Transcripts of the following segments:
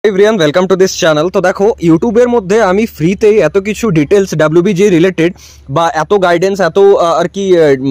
Everyone welcome to this channel. तो देखो YouTuber मध्य आमी फ्रीते एत किछु डिटेल्स डब्ल्यूबीजी रिलेटेड बा एत गाइडेंस एत आर की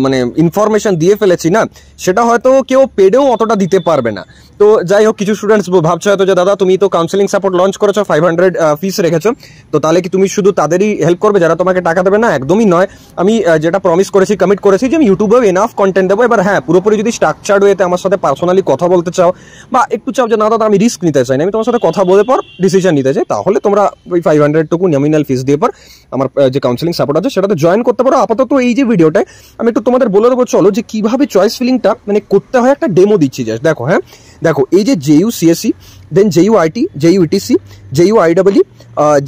माने इनफरमेशन दिए फेलेछि ना, सेटा हयतो केउ पेडेও অতটা দিতে পারবে না। তো যাই হোক, কিছু স্টুডেন্টস ভাবছো হয়তো যে দাদা তুমি তো কাউন্সেলিং সাপোর্ট লঞ্চ করেছো, 500 ফিস রেখেছো, তো তাহলে কি তুমি শুধু তাদেরই হেল্প করবে যারা তোমাকে টাকা দেবে? না, একদমই নয়। আমি যেটা প্রমিস করেছি, কমিট করেছি যে আমি ইউটিউবেও এনাফ কন্টেন্ট দেবো। এবার হ্যাঁ, পুরোপুরি যদি স্ট্রাকচার্ড ওয়েতে আমার সাথে পার্সোনালি কথা বলতে চাও বা একটু চাও যে না দাদা আমি রিস্ক নিতে চাই না, আমি তোমার সাথে কথা বলে পর ডিসিশন নিতে চাই, তাহলে তোমরা ওই 500 টুকু নমিনাল ফিস দিয়ে পর আমার যে কাউন্সেলিং সাপোর্ট আছে সেটাতে জয়েন করতে পারো। আপাতত এই যে ভিডিওটায় আমি একটু তোমাদের বলে দেবো, চলো যে কিভাবে চয়েস ফিলিংটা মানে করতে হয়, একটা ডেমো দিচ্ছি জাস্ট। দেখো, হ্যাঁ দেখো, এই যে JU CSC, then JU IT, JU ETC, JU IW,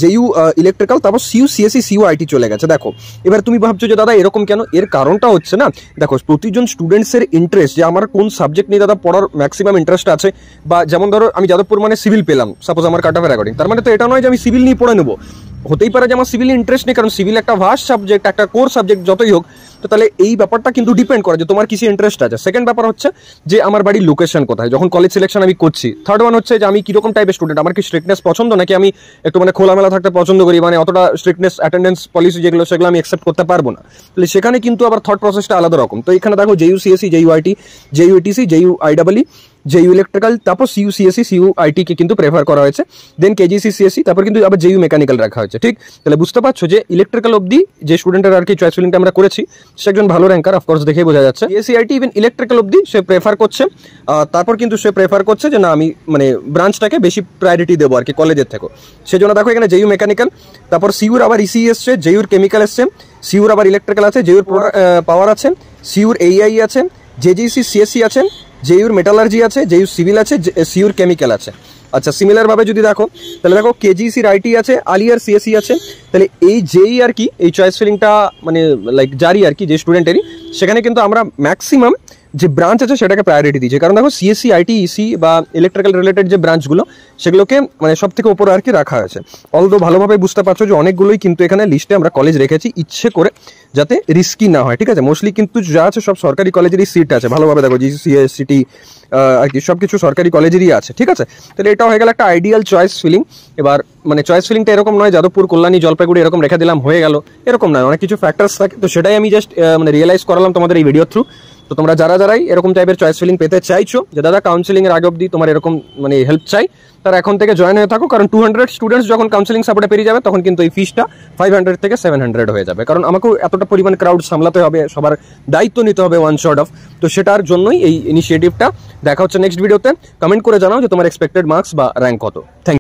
JU electrical, তারপর সিইউ সিএসসি, সিইউ আইটি চলে গেছে। দেখো এবার তুমি ভাবছো যে দাদা এরকম কেন? এর কারণটা হচ্ছে না, দেখো প্রতিজন স্টুডেন্টসের ইন্টারেস্ট যে আমার কোন সাবজেক্ট নিয়ে দাদা পড়ার ম্যাক্সিমাম ইন্টারেস্ট আছে, বা যেমন ধরো আমি যাদবপুর মানে সিভিল পেলাম, সাপোজ আমার কাট অফের অ্যাকর্ডিং, তার মানে তো এটা নয় যে আমি সিভিল নিয়ে পড়ে নেবো। হতেই পারে যে আমার সিভিল ইন্টারেস্ট নেই, কারণ সিভিল একটা ভাস্ট সাবজেক্ট, একটা কোর সাবজেক্ট যতই হোক। তো তাহলে এই ব্যাপারটা কিন্তু ডিপেন্ড করে যে তোমার কিসে ইন্টারেস্ট আছে। সেকেন্ড ব্যাপার হচ্ছে যে আমার বাড়ির লোকেশন কোথায়, যখন কলেজ সিলেকশন আমি করছি। থার্ড ওয়ান হচ্ছে যে আমি কিরকম টাইপের স্টুডেন্ট, আমার কি স্ট্রিক্টনেস পছন্দ নাকি আমি একটু মানে খোলামেলা থাকতে পছন্দ করি, মানে অতটা স্ট্রিক্টনেস অ্যাটেন্ডেন্স পলিসি যেগুলো সেগুলো আমি অ্যাকসেপ্ট করতে পারবো না। তাহলে সেখানে কিন্তু আবার থট প্রসেসটা আলাদা রকম। তো এখানে দেখো JU CSC, JU IT, JU ETC, JU IW, JU electrical, তারপর সিইউ সিএসসি, সিইউ আইটি কে কিন্তু প্রেফার করা হয়েছে। দেন কেজিসি সিএসসি, তারপর কিন্তু আবার জেইউ মেকানিক্যাল রাখা হয়েছে। ঠিক, তাহলে বুঝতে পারছো যে ইলেকট্রিক্যাল অবধি যে স্টুডেন্টের আর কি চয়েস ফিলিংটা আমরা করেছি, সে একজন ভালো র্যাঙ্কার, অফকোর্স দেখেই বোঝা যাচ্ছে। সিএসসি আইটি ইভেন ইলেকট্রিক্যাল অবধি সে প্রেফার করছে। তারপর কিন্তু সে প্রেফার করছে যে না আমি মানে ব্রাঞ্চটাকে বেশি প্রায়োরিটি দেবো আর কি কলেজের থেকে। সেজন্য দেখো এখানে জেইউ মেকানিক্যাল, তারপর সিইউর আবার ইসি এসছে, জেইউর কেমিক্যাল এসছে, সিইউর আবার ইলেকট্রিক্যাল আছে, জেইউর পাওয়ার আছে, সিইউর এইআই আছে, জেজিসি সিএসসি আছে, জেইউর মেটালার্জি আছে, জেইউ সিভিল আছে, সিইউর কেমিক্যাল আছে। আচ্ছা, সিমিলার ভাবে যদি দেখো তাহলে দেখো কেজিসির আইটি আছে, আলিয়ার সিএসসি আছে। তাহলে এই যেই আর কি এই চয়েস ফিলিংটা মানে লাইক জারি আর কি যে স্টুডেন্টেরই, সেখানে কিন্তু আমরা ম্যাক্সিমাম যে ব্রাঞ্চ আছে সেটাকে প্রায়োরিটি দিচ্ছে। কারণ দেখো সিএসসি আইটি ইসি বা ইলেকট্রিক্যাল রিলেটেড যে ব্রাঞ্চগুলো সেগুলোকে মানে সব থেকে উপরে আর কি রাখা হয়েছে। অলদো ভালোভাবে বুঝতে পারছো যে অনেকগুলোই কিন্তু এখানে লিস্টে আমরা কলেজ রেখেছি ইচ্ছে করে, যাতে রিস্কি না হয়। ঠিক আছে, মোস্টলি কিন্তু যা আছে সব সরকারি কলেজেরই সিট আছে। ভালোভাবে দেখো জিসিএসসিটি আর কি সব কিছু সরকারি কলেজেরই আছে। ঠিক আছে, তাহলে এটা হয়ে গেল একটা আইডিয়াল চয়েস ফিলিং। এবার মানে চয়েস ফিলিংটা এরকম নয় যাদবপুর, কল্যাণী, জলপাইগুড়ি এরকম রেখে দিলাম হয়ে গেল, এরকম নয়। অনেক কিছু ফ্যাক্টরস থাকে, তো সেটাই আমি জাস্ট মানে রিয়েলাইজ করালাম তোমাদের এই ভিডিও থ্রু। তো তোমরা যারাই এরকম টাইপের চয়েস ফিলিং পেতে চাইছো, যে দাদা কাউন্সেলিং এর আগে অবধি তোমার এরকম মানে হেল্প চাই, তারা এখন থেকে জয়েন হয়ে থাকো। কারণ 200 স্টুডেন্টস যখন কাউন্সেলিং সাপোর্টে পেরিয়ে যাবে, তখন কিন্তু এই ফিসটা 500 থেকে 700 হয়ে যাবে। কারণ আমাকেও এতটা পরিমাণ ক্রাউড সামলাতে হবে, সবার দায়িত্ব নিতে হবে ওয়ান শর্ট অফ। তো সেটার জন্যই এই ইনিশিয়েটিভটা। দেখা হচ্ছে নেক্সট ভিডিওতে। কমেন্ট করে জানাও যে তোমার এক্সপেক্টেড মার্কস বা র্যাঙ্ক কত। Thank you.